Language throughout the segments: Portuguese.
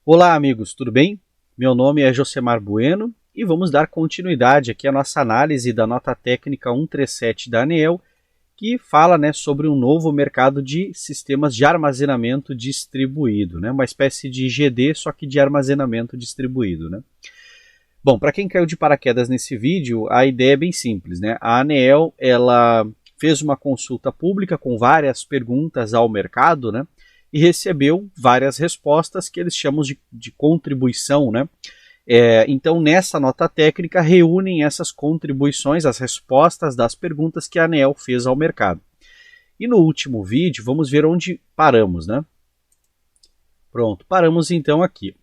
Olá amigos, tudo bem? Meu nome é Josemar Bueno e vamos dar continuidade aqui à nossa análise da nota técnica 137 da ANEEL, que fala sobre um novo mercado de sistemas de armazenamento distribuído, uma espécie de GD, só que de armazenamento distribuído. Bom, para quem caiu de paraquedas nesse vídeo, a ideia é bem simples. A ANEEL ela fez uma consulta pública com várias perguntas ao mercado, e recebeu várias respostas que eles chamam de contribuição. Então, nessa nota técnica, reúnem essas contribuições, as respostas das perguntas que a ANEEL fez ao mercado. E no último vídeo, vamos ver onde paramos. Pronto, paramos então aqui.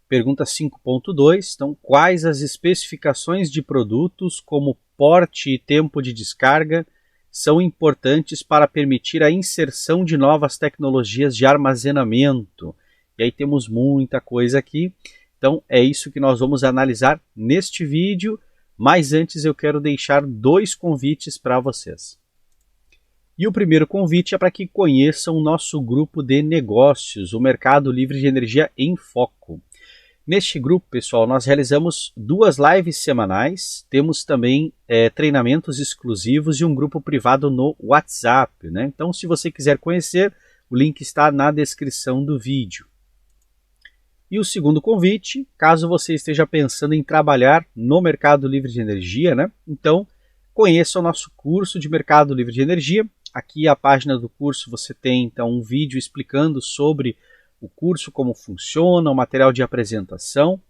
Pergunta 5.2, então, quais as especificações de produtos, como porte e tempo de descarga, são importantes para permitir a inserção de novas tecnologias de armazenamento? E aí temos muita coisa aqui, então é isso que nós vamos analisar neste vídeo, mas antes eu quero deixar dois convites para vocês. E o primeiro convite é para que conheçam o nosso grupo de negócios, o Mercado Livre de Energia em Foco. Neste grupo, pessoal, nós realizamos 2 lives semanais, temos também treinamentos exclusivos e um grupo privado no WhatsApp. Então, se você quiser conhecer, o link está na descrição do vídeo. E o segundo convite, caso você esteja pensando em trabalhar no Mercado Livre de Energia, então conheça o nosso curso de Mercado Livre de Energia. Aqui a página do curso você tem então um vídeo explicando sobre o curso, como funciona, o material de apresentação.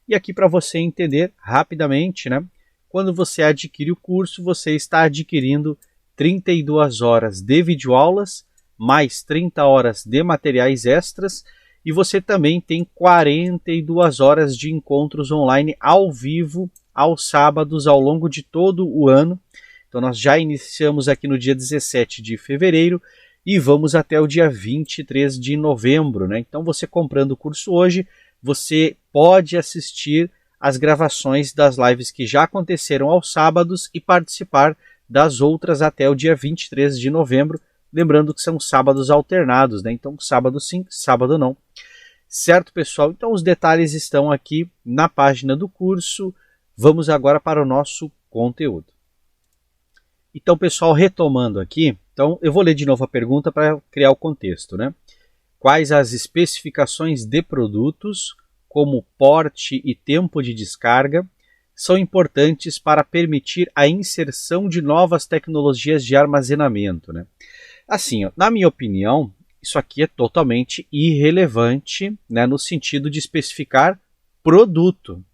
E aqui para você entender rapidamente, quando você adquire o curso, você está adquirindo 32 horas de videoaulas, mais 30 horas de materiais extras, e você também tem 42 horas de encontros online ao vivo, aos sábados, ao longo de todo o ano. Então nós já iniciamos aqui no dia 17 de fevereiro, e vamos até o dia 23 de novembro. Então você comprando o curso hoje, você pode assistir as gravações das lives que já aconteceram aos sábados e participar das outras até o dia 23 de novembro. Lembrando que são sábados alternados, então sábado sim, sábado não. Certo, pessoal? Então os detalhes estão aqui na página do curso. Vamos agora para o nosso conteúdo. Então, pessoal, retomando aqui, então eu vou ler de novo a pergunta para criar o contexto. Quais as especificações de produtos, como porte e tempo de descarga, são importantes para permitir a inserção de novas tecnologias de armazenamento? Assim, na minha opinião, isso aqui é totalmente irrelevante, no sentido de especificar produto.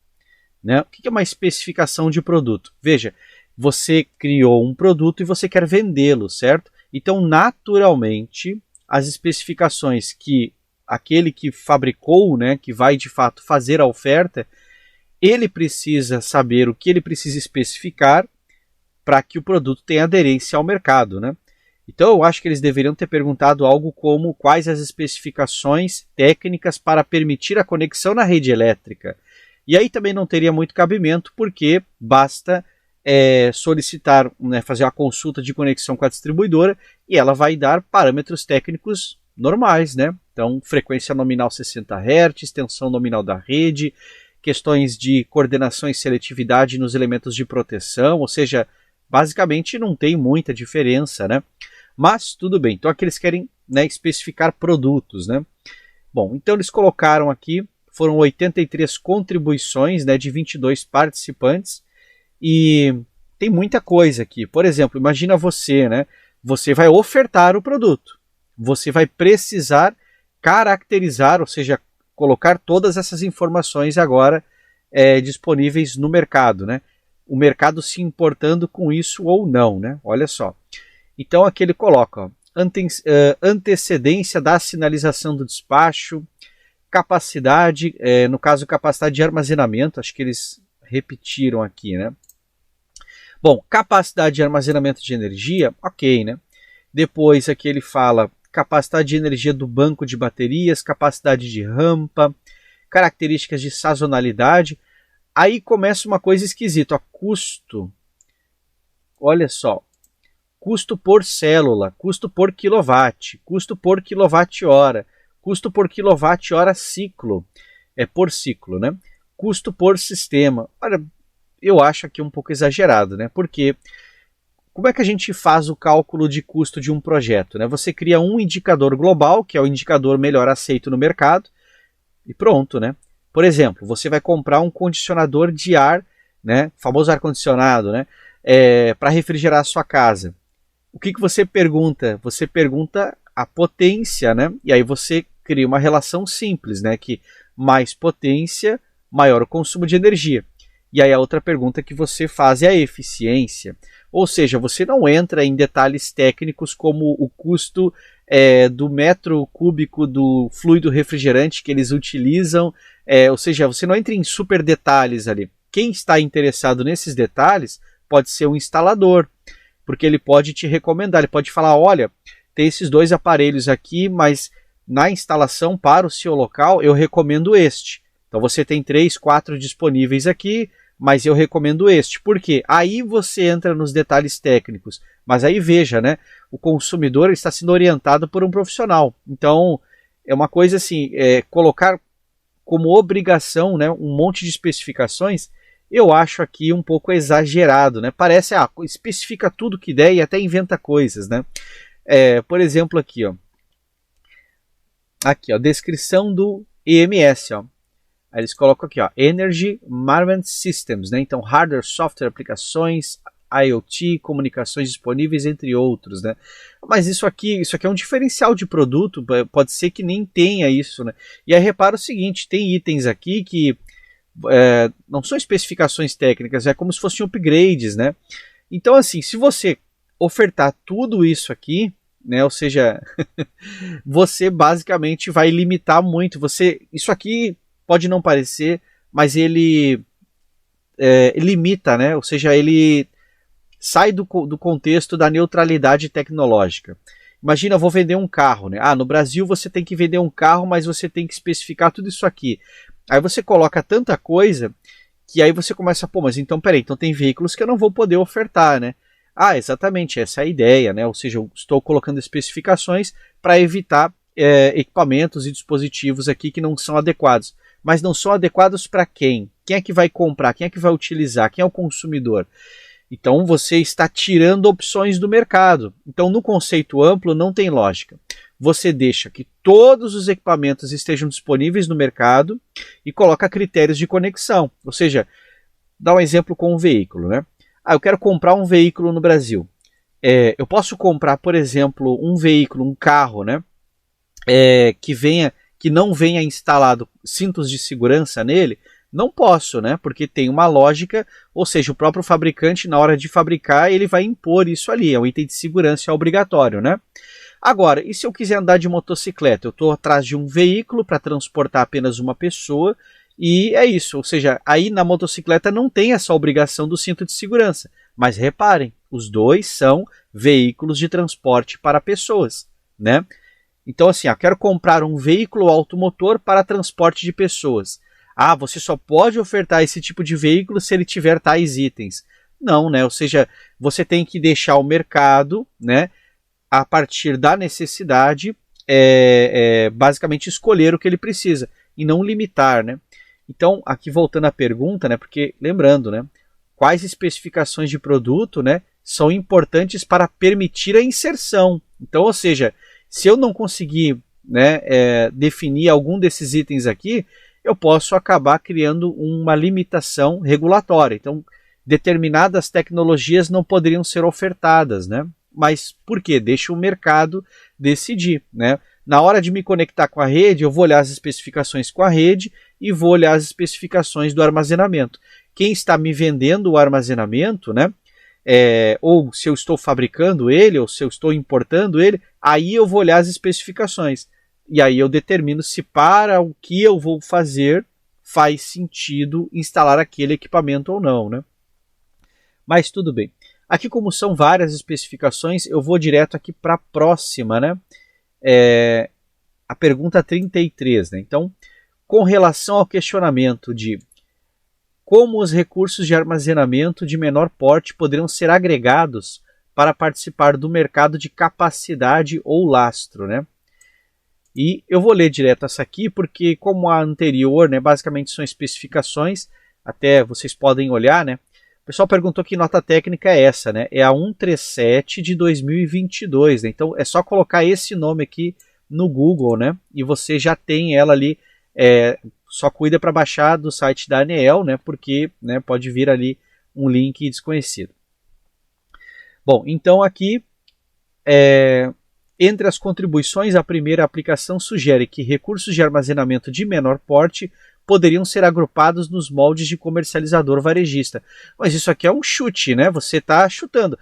O que é uma especificação de produto? Veja, você criou um produto e você quer vendê-lo, certo? Então, naturalmente, as especificações que aquele que fabricou, que vai de fato fazer a oferta, ele precisa saber o que ele precisa especificar para que o produto tenha aderência ao mercado. Então, eu acho que eles deveriam ter perguntado algo como quais as especificações técnicas para permitir a conexão na rede elétrica. E aí também não teria muito cabimento, porque basta solicitar, fazer uma consulta de conexão com a distribuidora e ela vai dar parâmetros técnicos normais. Então, frequência nominal 60 Hz, extensão nominal da rede, questões de coordenação e seletividade nos elementos de proteção, ou seja, basicamente não tem muita diferença, Mas tudo bem, então aqui eles querem especificar produtos, Bom, então eles colocaram aqui, foram 83 contribuições, de 22 participantes, e tem muita coisa aqui. Por exemplo, imagina você, você vai ofertar o produto, você vai precisar caracterizar, ou seja, colocar todas essas informações agora disponíveis no mercado, o mercado se importando com isso ou não, olha só. Então aqui ele coloca antecedência da sinalização do despacho, capacidade, no caso capacidade de armazenamento, acho que eles repetiram aqui, Bom, capacidade de armazenamento de energia, ok, Depois aqui ele fala capacidade de energia do banco de baterias, capacidade de rampa, características de sazonalidade. Aí começa uma coisa esquisita, custo. Olha só, custo por célula, custo por quilowatt, custo por quilowatt-hora, Custo por quilowatt-hora ciclo, por ciclo, né? Custo por sistema. Olha, eu acho aqui um pouco exagerado, né? Porque como é que a gente faz o cálculo de custo de um projeto, né? Você cria um indicador global, que é o indicador melhor aceito no mercado, e pronto, né? Por exemplo, você vai comprar um condicionador de ar, né? Famoso ar-condicionado, né? Para refrigerar a sua casa. O que você pergunta? Você pergunta a potência, né? E aí você cria uma relação simples, né? Que mais potência, maior o consumo de energia. E aí a outra pergunta que você faz é a eficiência. Ou seja, você não entra em detalhes técnicos como o custo do metro cúbico do fluido refrigerante que eles utilizam. Ou seja, você não entra em super detalhes ali. Quem está interessado nesses detalhes pode ser um instalador, porque ele pode te recomendar, ele pode falar, olha, tem esses 2 aparelhos aqui, mas na instalação para o seu local eu recomendo este. Então você tem 3, 4 disponíveis aqui, mas eu recomendo este. Por quê? Aí você entra nos detalhes técnicos, mas aí veja, né? O consumidor está sendo orientado por um profissional. Então é uma coisa assim, colocar como obrigação, né, um monte de especificações, eu acho aqui um pouco exagerado, né? Parece, especifica tudo que der e até inventa coisas, né? Por exemplo, aqui, ó, descrição do EMS, ó. Aí eles colocam aqui, ó, Energy Management Systems, né? Então, hardware, software, aplicações, IoT, comunicações disponíveis, entre outros, né? Mas isso aqui é um diferencial de produto, pode ser que nem tenha isso, né? E aí repara o seguinte, tem itens aqui que não são especificações técnicas, é como se fossem upgrades, né? Então, assim, se você ofertar tudo isso aqui, né? Ou seja, você basicamente vai limitar muito. Isso aqui pode não parecer, mas ele limita, né? Ou seja, ele sai do contexto da neutralidade tecnológica. Imagina, eu vou vender um carro, né? No Brasil você tem que vender um carro, mas você tem que especificar tudo isso aqui. Aí você coloca tanta coisa que aí você começa, mas então peraí, então tem veículos que eu não vou poder ofertar, né? Exatamente, essa é a ideia, né? Ou seja, eu estou colocando especificações para evitar equipamentos e dispositivos aqui que não são adequados. Mas não são adequados para quem? Quem é que vai comprar? Quem é que vai utilizar? Quem é o consumidor? Então você está tirando opções do mercado. Então no conceito amplo não tem lógica. Você deixa que todos os equipamentos estejam disponíveis no mercado e coloca critérios de conexão. Ou seja, dá um exemplo com um veículo, né? Eu quero comprar um veículo no Brasil. Eu posso comprar, por exemplo, um veículo, um carro, né? Que não venha instalado cintos de segurança nele. Não posso, né? Porque tem uma lógica, ou seja, o próprio fabricante, na hora de fabricar, ele vai impor isso ali. É um item de segurança, é obrigatório, né? Agora, e se eu quiser andar de motocicleta? Eu estou atrás de um veículo para transportar apenas uma pessoa e é isso. Ou seja, aí na motocicleta não tem essa obrigação do cinto de segurança. Mas reparem, os dois são veículos de transporte para pessoas, né? Então assim, eu quero comprar um veículo automotor para transporte de pessoas. Você só pode ofertar esse tipo de veículo se ele tiver tais itens. Não, né? Ou seja, você tem que deixar o mercado, né, a partir da necessidade, basicamente escolher o que ele precisa e não limitar, né? Então, aqui voltando à pergunta, né, porque lembrando, né, quais especificações de produto, né, são importantes para permitir a inserção. Então, ou seja, se eu não conseguir, né, definir algum desses itens aqui, eu posso acabar criando uma limitação regulatória. Então, determinadas tecnologias não poderiam ser ofertadas, né? Mas por quê? Deixa o mercado decidir, né? Na hora de me conectar com a rede, eu vou olhar as especificações com a rede e vou olhar as especificações do armazenamento. Quem está me vendendo o armazenamento, né? Ou se eu estou fabricando ele, ou se eu estou importando ele, aí eu vou olhar as especificações. E aí eu determino se para o que eu vou fazer faz sentido instalar aquele equipamento ou não, né? Mas tudo bem. Aqui, como são várias especificações, eu vou direto aqui para a próxima, né? A pergunta 33, né? Então, com relação ao questionamento de como os recursos de armazenamento de menor porte poderiam ser agregados para participar do mercado de capacidade ou lastro, né? E eu vou ler direto essa aqui, porque como a anterior, né, basicamente são especificações, até vocês podem olhar, né? O pessoal perguntou que nota técnica é essa, né? É a 137 de 2022, né? Então é só colocar esse nome aqui no Google, né? E você já tem ela ali, só cuida para baixar do site da ANEEL, né? Porque, né, pode vir ali um link desconhecido. Bom, então aqui, entre as contribuições, a primeira aplicação sugere que recursos de armazenamento de menor porte poderiam ser agrupados nos moldes de comercializador varejista. Mas isso aqui é um chute, né? Você está chutando.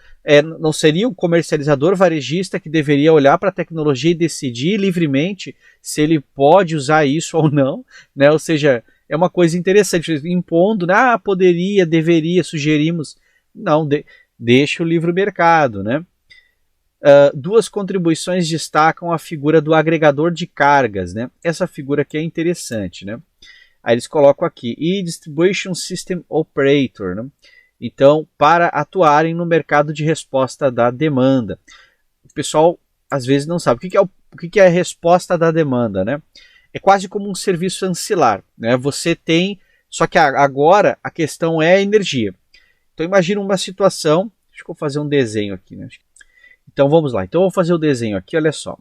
Não seria o comercializador varejista que deveria olhar para a tecnologia e decidir livremente se ele pode usar isso ou não, né? Ou seja, é uma coisa interessante, impondo, né? Poderia, deveria, sugerimos. Não, deixa o livre mercado, né? Duas contribuições destacam a figura do agregador de cargas, né? Essa figura aqui é interessante, né? Aí eles colocam aqui, e Distribution System Operator, né? Então, para atuarem no mercado de resposta da demanda. O pessoal às vezes não sabe o que é a resposta da demanda, né? É quase como um serviço ancilar, né? Você tem, só que agora a questão é a energia. Então imagina uma situação, deixa eu fazer um desenho aqui, né? Então vamos lá, então eu vou fazer o desenho aqui, olha só.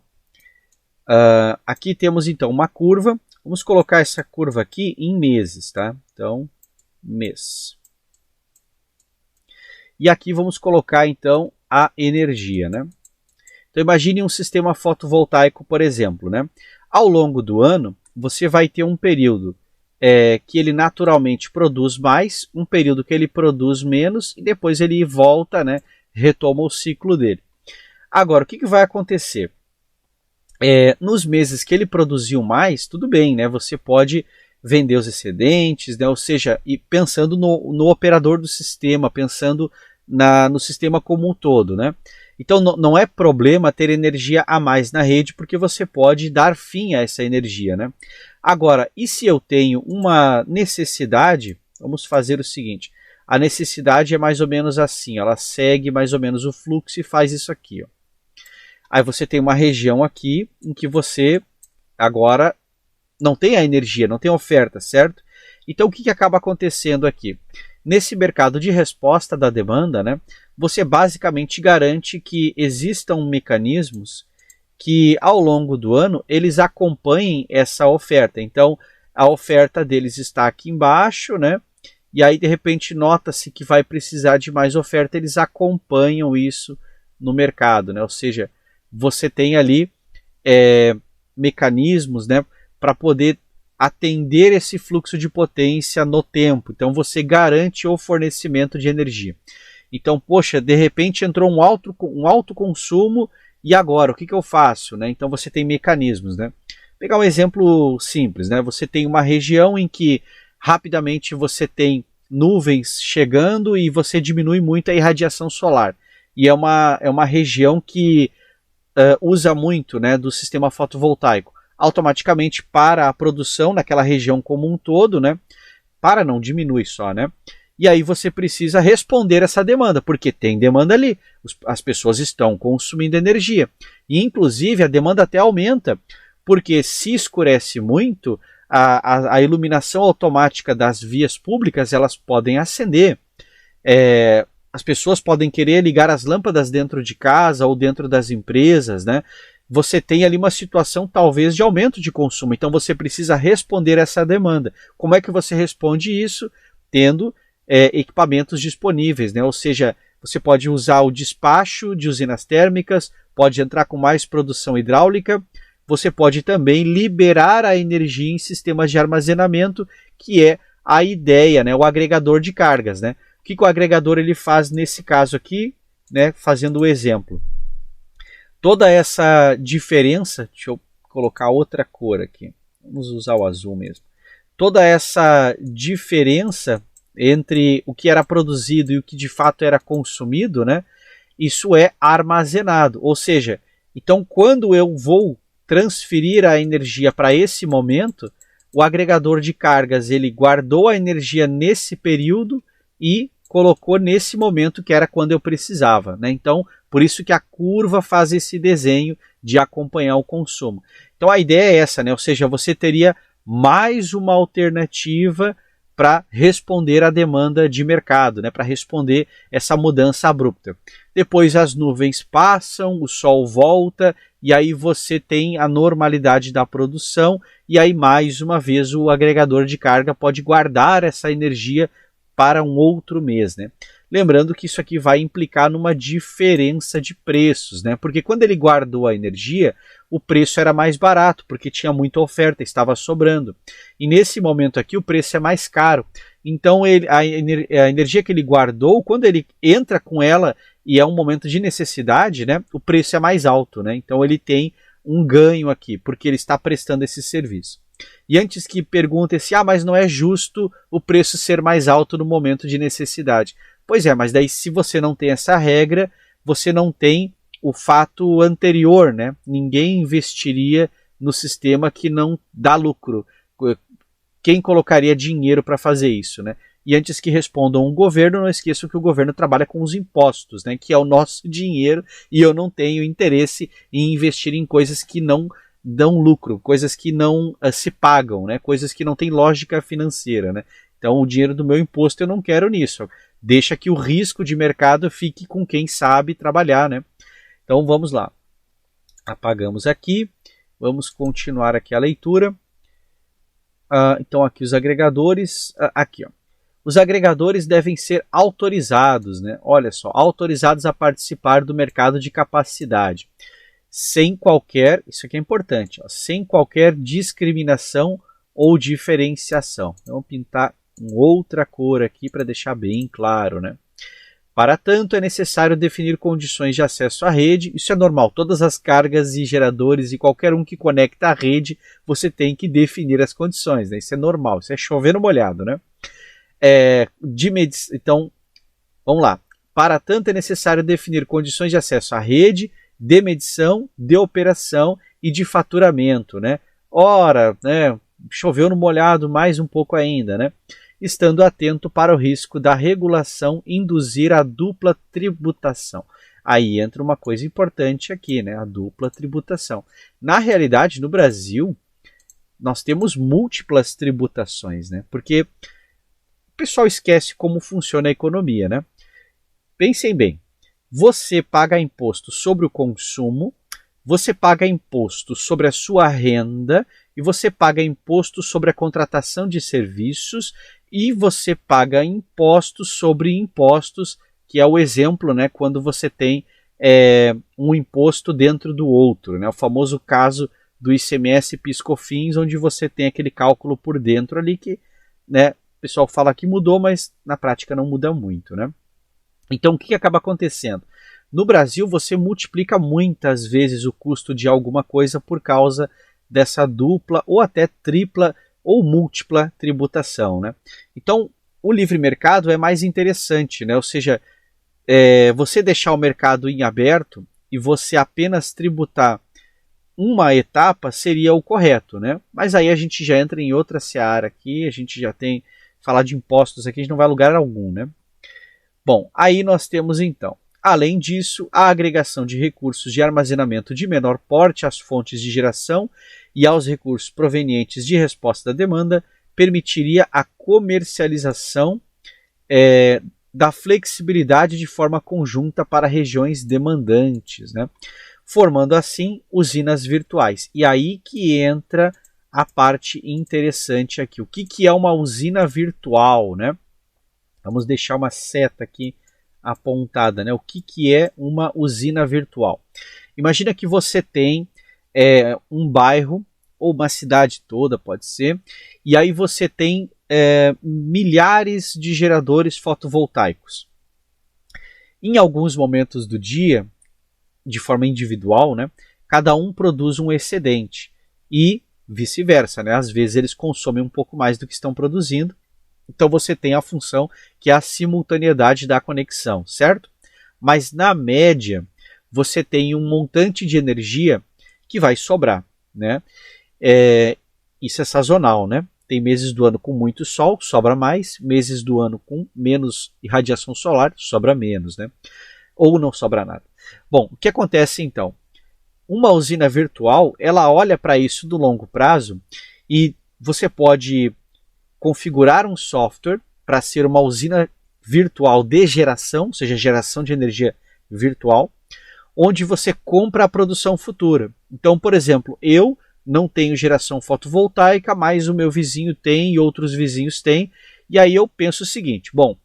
Aqui temos então uma curva. Vamos colocar essa curva aqui em meses, tá? Então, mês. E aqui vamos colocar então a energia, né? Então imagine um sistema fotovoltaico, por exemplo, né? Ao longo do ano, você vai ter um período que ele naturalmente produz mais, um período que ele produz menos e depois ele volta, né? Retoma o ciclo dele. Agora, o que vai acontecer? Nos meses que ele produziu mais, tudo bem, né? Você pode vender os excedentes, né? Ou seja, e pensando no operador do sistema, pensando no sistema como um todo, né? Então não é problema ter energia a mais na rede, porque você pode dar fim a essa energia, né? Agora, e se eu tenho uma necessidade? Vamos fazer o seguinte, a necessidade é mais ou menos assim, ela segue mais ou menos o fluxo e faz isso aqui, ó. Aí você tem uma região aqui em que você agora não tem a energia, não tem oferta, certo? Então o que acaba acontecendo aqui? Nesse mercado de resposta da demanda, né, você basicamente garante que existam mecanismos que ao longo do ano eles acompanhem essa oferta. Então a oferta deles está aqui embaixo, né? E aí de repente nota-se que vai precisar de mais oferta, eles acompanham isso no mercado, né? Ou seja, você tem ali mecanismos, né, para poder atender esse fluxo de potência no tempo. Então você garante o fornecimento de energia. Então, poxa, de repente entrou um alto consumo e agora o que eu faço, né? Então você tem mecanismos, né? Vou pegar um exemplo simples, né? Você tem uma região em que rapidamente você tem nuvens chegando e você diminui muito a irradiação solar. E é uma região que usa muito, né, do sistema fotovoltaico. Automaticamente para a produção naquela região como um todo, né? Para, não diminui só, né? E aí você precisa responder essa demanda, porque tem demanda ali. As pessoas estão consumindo energia. E inclusive a demanda até aumenta, porque se escurece muito, a iluminação automática das vias públicas elas podem acender. As pessoas podem querer ligar as lâmpadas dentro de casa ou dentro das empresas, né? Você tem ali uma situação talvez de aumento de consumo, então você precisa responder essa demanda. Como é que você responde isso? Tendo equipamentos disponíveis, né? Ou seja, você pode usar o despacho de usinas térmicas, pode entrar com mais produção hidráulica, você pode também liberar a energia em sistemas de armazenamento, que é a ideia, né? O agregador de cargas, né? O que o agregador ele faz nesse caso aqui, né? Fazendo o exemplo. Toda essa diferença, deixa eu colocar outra cor aqui, vamos usar o azul mesmo. Toda essa diferença entre o que era produzido e o que de fato era consumido, né? Isso é armazenado, ou seja, então quando eu vou transferir a energia para esse momento, o agregador de cargas ele guardou a energia nesse período e colocou nesse momento que era quando eu precisava, né? Então, por isso que a curva faz esse desenho de acompanhar o consumo. Então a ideia é essa, né? Ou seja, você teria mais uma alternativa para responder à demanda de mercado, né? Para responder essa mudança abrupta. Depois as nuvens passam, o sol volta, e aí você tem a normalidade da produção, e aí mais uma vez o agregador de carga pode guardar essa energia para um outro mês, né? Lembrando que isso aqui vai implicar numa diferença de preços, né? Porque quando ele guardou a energia, o preço era mais barato, porque tinha muita oferta, estava sobrando. E nesse momento aqui o preço é mais caro. Então a energia que ele guardou, quando ele entra com ela e é um momento de necessidade, né? O preço é mais alto, né? Então ele tem um ganho aqui, porque ele está prestando esse serviço. E antes que perguntem se, mas não é justo o preço ser mais alto no momento de necessidade. Pois é, mas daí se você não tem essa regra, você não tem o fato anterior, né? Ninguém investiria no sistema que não dá lucro. Quem colocaria dinheiro para fazer isso, né? E antes que respondam o governo, não esqueçam que o governo trabalha com os impostos, né? Que é o nosso dinheiro, e eu não tenho interesse em investir em coisas que não dão lucro, coisas que não se pagam, né? Coisas que não têm lógica financeira, né? Então o dinheiro do meu imposto eu não quero nisso. Deixa que o risco de mercado fique com quem sabe trabalhar, né? Então vamos lá. Apagamos aqui. Vamos continuar aqui a leitura. Então aqui os agregadores. Aqui, ó. Os agregadores devem ser autorizados, né? Olha só, autorizados a participar do mercado de capacidade. Sem qualquer, isso aqui é importante, ó, sem qualquer discriminação ou diferenciação. Vamos pintar outra cor aqui para deixar bem claro, né? Para tanto, é necessário definir condições de acesso à rede. Isso é normal, todas as cargas e geradores e qualquer um que conecta à rede, você tem que definir as condições, né? Isso é normal, isso é chover no molhado, né? Então, vamos lá. Para tanto, é necessário definir condições de acesso à rede, de medição, de operação e de faturamento, né? Ora, né, choveu no molhado mais um pouco ainda, né? Estando atento para o risco da regulação induzir a dupla tributação. Aí entra uma coisa importante aqui, né? A dupla tributação. Na realidade, no Brasil, nós temos múltiplas tributações, né? Porque o pessoal esquece como funciona a economia, né? Pensem bem. Você paga imposto sobre o consumo, você paga imposto sobre a sua renda e você paga imposto sobre a contratação de serviços e você paga impostos sobre impostos, que é o exemplo, né, quando você tem um imposto dentro do outro, né, o famoso caso do ICMS e PIS/COFINS, onde você tem aquele cálculo por dentro ali que, né, o pessoal fala que mudou, mas na prática não muda muito, né? Então, o que acaba acontecendo? No Brasil, você multiplica muitas vezes o custo de alguma coisa por causa dessa dupla ou até tripla ou múltipla tributação, né? Então, o livre mercado é mais interessante, né? Ou seja, você deixar o mercado em aberto e você apenas tributar uma etapa seria o correto, né? Mas aí a gente já entra em outra seara aqui, a gente já tem falar de impostos aqui, a gente não vai a lugar algum, né? Bom, aí nós temos então, além disso, a agregação de recursos de armazenamento de menor porte às fontes de geração e aos recursos provenientes de resposta da demanda permitiria a comercialização da flexibilidade de forma conjunta para regiões demandantes, né? Formando assim usinas virtuais. E aí que entra a parte interessante aqui. O que é uma usina virtual, né? Vamos deixar uma seta aqui apontada, né? O que é uma usina virtual? Imagina que você tem um bairro ou uma cidade toda, pode ser, e aí você tem milhares de geradores fotovoltaicos. Em alguns momentos do dia, de forma individual, né? Cada um produz um excedente e vice-versa, né? Às vezes eles consomem um pouco mais do que estão produzindo. Então você tem a função que é a simultaneidade da conexão, certo? Mas na média você tem um montante de energia que vai sobrar, né? Isso é sazonal, né? Tem meses do ano com muito sol, sobra mais, meses do ano com menos irradiação solar, sobra menos, né? Ou não sobra nada. Bom, o que acontece então? Uma usina virtual, ela olha para isso do longo prazo e você pode configurar um software para ser uma usina virtual de geração, ou seja, geração de energia virtual, onde você compra a produção futura. Então, por exemplo, eu não tenho geração fotovoltaica, mas o meu vizinho tem e outros vizinhos têm, e aí eu penso o seguinte, bom,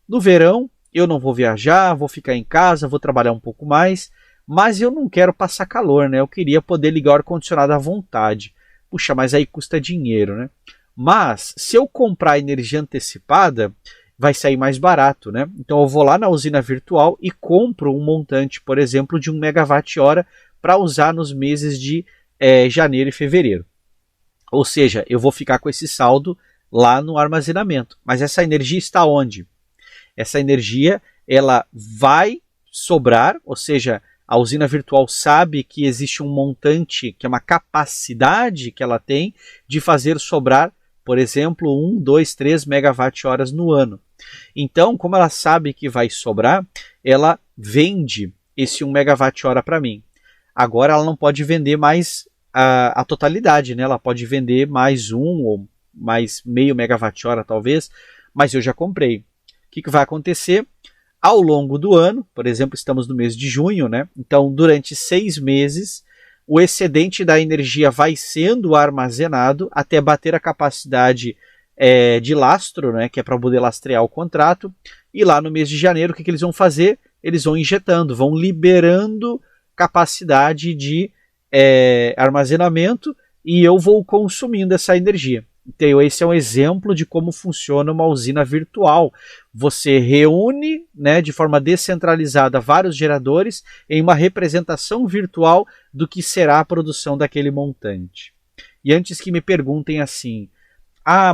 no verão eu não vou viajar, vou ficar em casa, vou trabalhar um pouco mais, mas eu não quero passar calor, né? Eu queria poder ligar o ar-condicionado à vontade. Puxa, mas aí custa dinheiro, né? Mas se eu comprar energia antecipada, vai sair mais barato, né? Então eu vou lá na usina virtual e compro um montante, por exemplo, de 1 megawatt-hora para usar nos meses de janeiro e fevereiro. Ou seja, eu vou ficar com esse saldo lá no armazenamento. Mas essa energia está onde? Essa energia ela vai sobrar, ou seja, a usina virtual sabe que existe um montante, que é uma capacidade que ela tem de fazer sobrar, por exemplo, 1, 2, 3 megawatt-horas no ano. Então, como ela sabe que vai sobrar, ela vende esse 1 megawatt-hora para mim. Agora ela não pode vender mais a totalidade, né? Ela pode vender mais 1 ou mais meio megawatt-hora talvez, mas eu já comprei. O que vai acontecer? Ao longo do ano, por exemplo, estamos no mês de junho, né? Então, durante 6 meses, o excedente da energia vai sendo armazenado até bater a capacidade de lastro, né? Que é para poder lastrear o contrato. E lá no mês de janeiro, o que eles vão fazer? Eles vão injetando, vão liberando capacidade de armazenamento e eu vou consumindo essa energia. Então, esse é um exemplo de como funciona uma usina virtual. Você reúne, né, de forma descentralizada vários geradores em uma representação virtual do que será a produção daquele montante. E antes que me perguntem assim,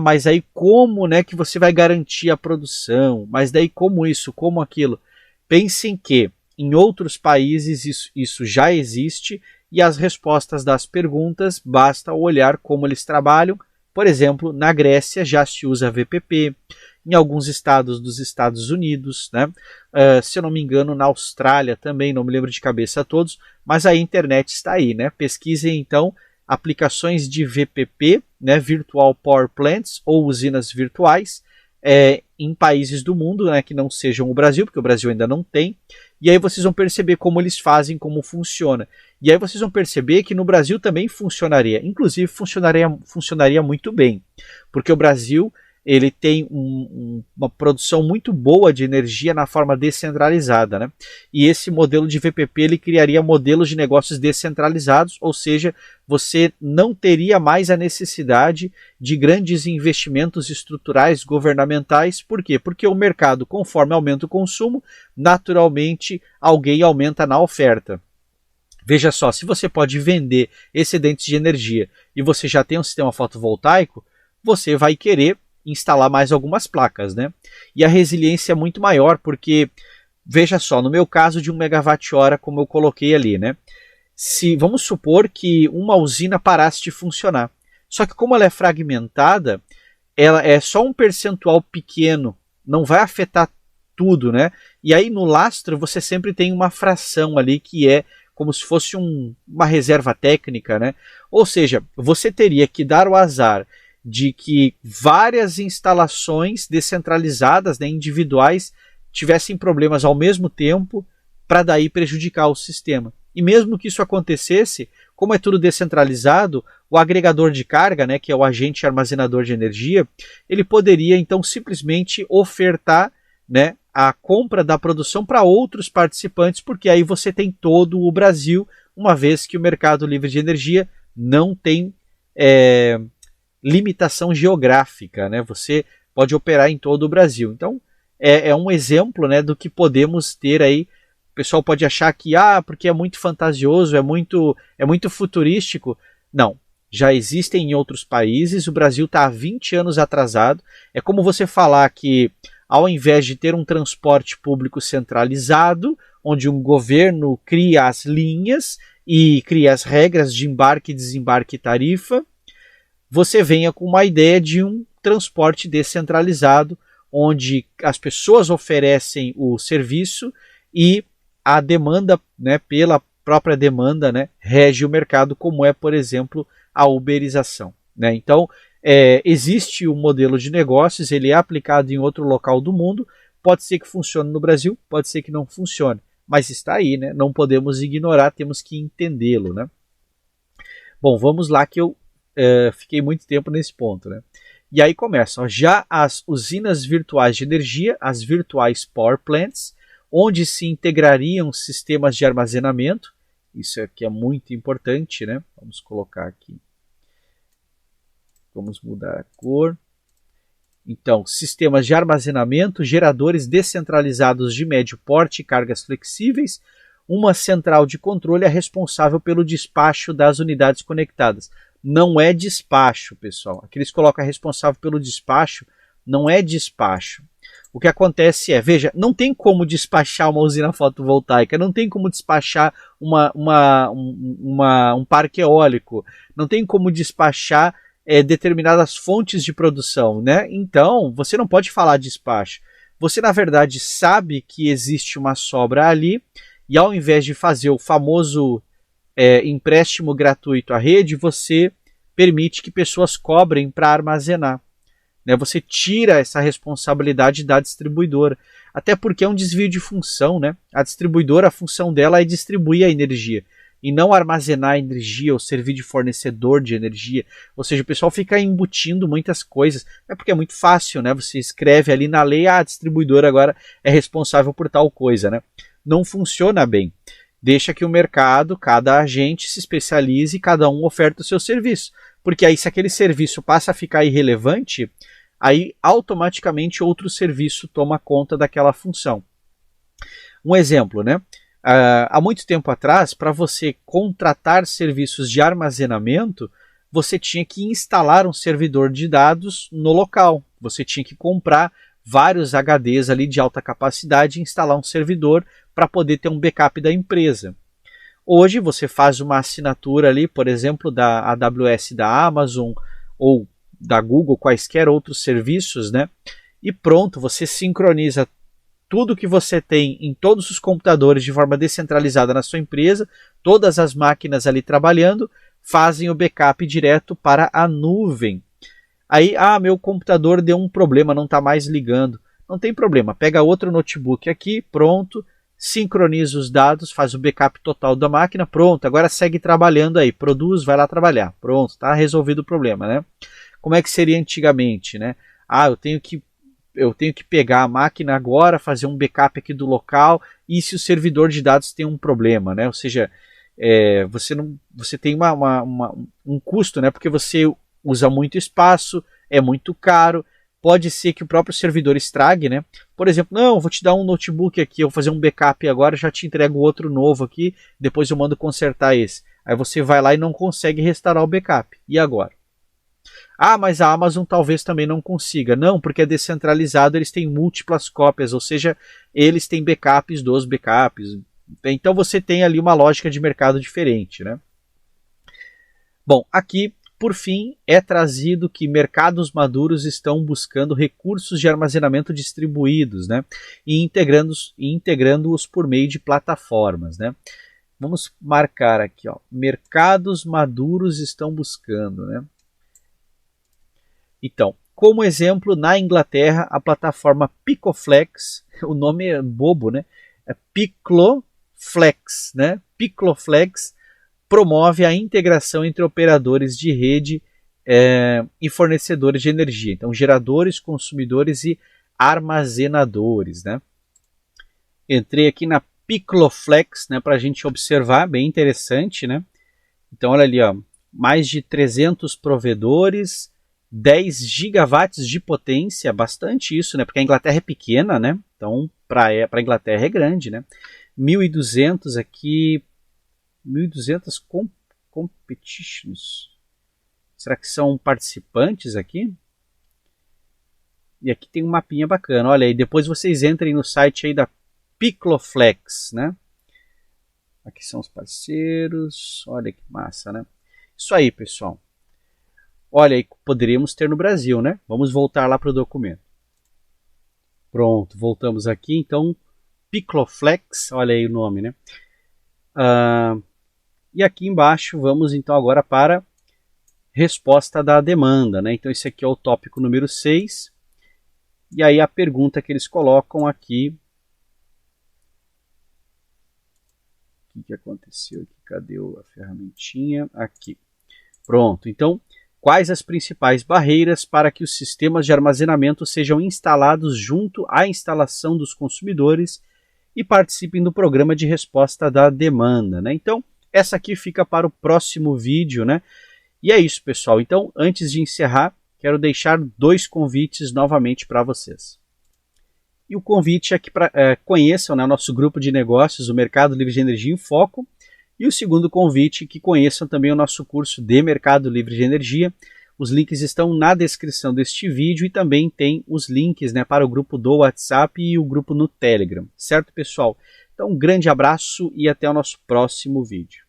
mas aí como, né, que você vai garantir a produção? Mas daí como isso, como aquilo? Pensem que em outros países isso já existe e as respostas das perguntas basta olhar como eles trabalham. Por exemplo, na Grécia já se usa VPP, em alguns estados dos Estados Unidos, né? Se eu não me engano, na Austrália também, não me lembro de cabeça todos, mas a internet está aí, né? Pesquisem então aplicações de VPP, né? Virtual Power Plants ou usinas virtuais, em países do mundo, né, que não sejam o Brasil, porque o Brasil ainda não tem, e aí vocês vão perceber como eles fazem, como funciona. E aí vocês vão perceber que no Brasil também funcionaria, inclusive funcionaria muito bem, porque o Brasil ele tem uma produção muito boa de energia na forma descentralizada, né? E esse modelo de VPP ele criaria modelos de negócios descentralizados, ou seja, você não teria mais a necessidade de grandes investimentos estruturais governamentais. Por quê? Porque o mercado, conforme aumenta o consumo, naturalmente alguém aumenta na oferta. Veja só, se você pode vender excedentes de energia e você já tem um sistema fotovoltaico, você vai querer instalar mais algumas placas, né? E a resiliência é muito maior, porque, veja só, no meu caso de 1 megawatt-hora, como eu coloquei ali, né? Vamos supor que uma usina parasse de funcionar. Só que como ela é fragmentada, ela é só um percentual pequeno, não vai afetar tudo, né? E aí no lastro você sempre tem uma fração ali que é como se fosse uma reserva técnica, né? Ou seja, você teria que dar o azar de que várias instalações descentralizadas, né, individuais, tivessem problemas ao mesmo tempo para daí prejudicar o sistema. E mesmo que isso acontecesse, como é tudo descentralizado, o agregador de carga, né, que é o agente armazenador de energia, ele poderia então simplesmente ofertar, né, a compra da produção para outros participantes, porque aí você tem todo o Brasil, uma vez que o mercado livre de energia não tem limitação geográfica, né? Você pode operar em todo o Brasil. Então, é um exemplo, né, do que podemos ter aí. O pessoal pode achar que, porque é muito fantasioso, é muito futurístico. Não, já existem em outros países, o Brasil está há 20 anos atrasado. É como você falar que, ao invés de ter um transporte público centralizado, onde um governo cria as linhas e cria as regras de embarque, desembarque e tarifa, você venha com uma ideia de um transporte descentralizado, onde as pessoas oferecem o serviço e a demanda, né, pela própria demanda, né, rege o mercado, como é, por exemplo, a uberização, né? Então, existe um modelo de negócios, ele é aplicado em outro local do mundo, pode ser que funcione no Brasil, pode ser que não funcione, mas está aí, né? Não podemos ignorar, temos que entendê-lo, né? Bom, vamos lá que eu fiquei muito tempo nesse ponto, né? E aí começa, ó, já as usinas virtuais de energia, as virtuais power plants, onde se integrariam sistemas de armazenamento, isso aqui é muito importante, né? Vamos colocar aqui, vamos mudar a cor. Então, sistemas de armazenamento, geradores descentralizados de médio porte e cargas flexíveis, uma central de controle é responsável pelo despacho das unidades conectadas. Não é despacho, pessoal. Aqui eles colocam responsável pelo despacho, não é despacho. O que acontece é, veja, não tem como despachar uma usina fotovoltaica, não tem como despachar um parque eólico, não tem como despachar determinadas fontes de produção, né? Então, você não pode falar despacho. Você, na verdade, sabe que existe uma sobra ali e ao invés de fazer o famoso empréstimo gratuito à rede, você permite que pessoas cobrem para armazenar. Né? Você tira essa responsabilidade da distribuidora. Até porque é um desvio de função. Né? A distribuidora, a função dela é distribuir a energia e não armazenar energia ou servir de fornecedor de energia. Ou seja, o pessoal fica embutindo muitas coisas. É porque é muito fácil, né? Você escreve ali na lei, a distribuidora agora é responsável por tal coisa, né? Não funciona bem. Deixa que o mercado, cada agente se especialize e cada um oferta o seu serviço. Porque aí se aquele serviço passa a ficar irrelevante, aí automaticamente outro serviço toma conta daquela função. Um exemplo, né? Há muito tempo atrás, para você contratar serviços de armazenamento, você tinha que instalar um servidor de dados no local. Você tinha que comprar vários HDs ali de alta capacidade e instalar um servidor para poder ter um backup da empresa. Hoje você faz uma assinatura ali, por exemplo, da AWS da Amazon ou da Google, quaisquer outros serviços, né? E pronto, você sincroniza tudo que você tem em todos os computadores de forma descentralizada na sua empresa, todas as máquinas ali trabalhando, fazem o backup direto para a nuvem. Aí, meu computador deu um problema, não está mais ligando. Não tem problema, pega outro notebook aqui, pronto, sincroniza os dados, faz o backup total da máquina, pronto, agora segue trabalhando aí, produz, vai lá trabalhar, pronto, está resolvido o problema, né? Como é que seria antigamente, né? Eu tenho que pegar a máquina agora, fazer um backup aqui do local, e se o servidor de dados tem um problema, né? Ou seja, você tem um custo, né? Porque você usa muito espaço, é muito caro, pode ser que o próprio servidor estrague, né? Por exemplo, não, vou te dar um notebook aqui, eu vou fazer um backup agora, já te entrego outro novo aqui, depois eu mando consertar esse. Aí você vai lá e não consegue restaurar o backup. E agora? Mas a Amazon talvez também não consiga. Não, porque é descentralizado, eles têm múltiplas cópias, ou seja, eles têm backups dos backups. Então você tem ali uma lógica de mercado diferente, né? Bom, aqui, por fim, é trazido que mercados maduros estão buscando recursos de armazenamento distribuídos, né? E integrando-os por meio de plataformas, né? Vamos marcar aqui, ó, mercados maduros estão buscando, né? Então, como exemplo, na Inglaterra, a plataforma Picoflex, o nome é bobo, né? É Picloflex, né? Picloflex promove a integração entre operadores de rede e fornecedores de energia. Então, geradores, consumidores e armazenadores, né? Entrei aqui na Picloflex, né, para a gente observar, bem interessante, né? Então, olha ali, ó, mais de 300 provedores, 10 gigawatts de potência, bastante isso, né? Porque a Inglaterra é pequena, né? Então, para a Inglaterra é grande, né? 1.200 aqui, 1.200 competitions. Será que são participantes aqui? E aqui tem um mapinha bacana, olha aí, depois vocês entrem no site aí da Picloflex, né? Aqui são os parceiros, olha que massa, né? Isso aí, pessoal. Olha aí, poderíamos ter no Brasil, né? Vamos voltar lá para o documento. Pronto, voltamos aqui. Então, Picloflex, olha aí o nome, né? E aqui embaixo vamos então agora para resposta da demanda, né? Então esse aqui é o tópico número 6. E aí a pergunta que eles colocam aqui. O que aconteceu aqui? Cadê a ferramentinha? Aqui. Pronto. Então, quais as principais barreiras para que os sistemas de armazenamento sejam instalados junto à instalação dos consumidores e participem do programa de resposta da demanda, né? Então, essa aqui fica para o próximo vídeo, né? E é isso, pessoal. Então, antes de encerrar, quero deixar 2 convites novamente para vocês. E o convite é que conheçam, né, nosso grupo de negócios, o Mercado Livre de Energia em Foco. E o segundo convite, que conheçam também o nosso curso de Mercado Livre de Energia. Os links estão na descrição deste vídeo e também tem os links, né, para o grupo do WhatsApp e o grupo no Telegram. Certo, pessoal? Então, um grande abraço e até o nosso próximo vídeo.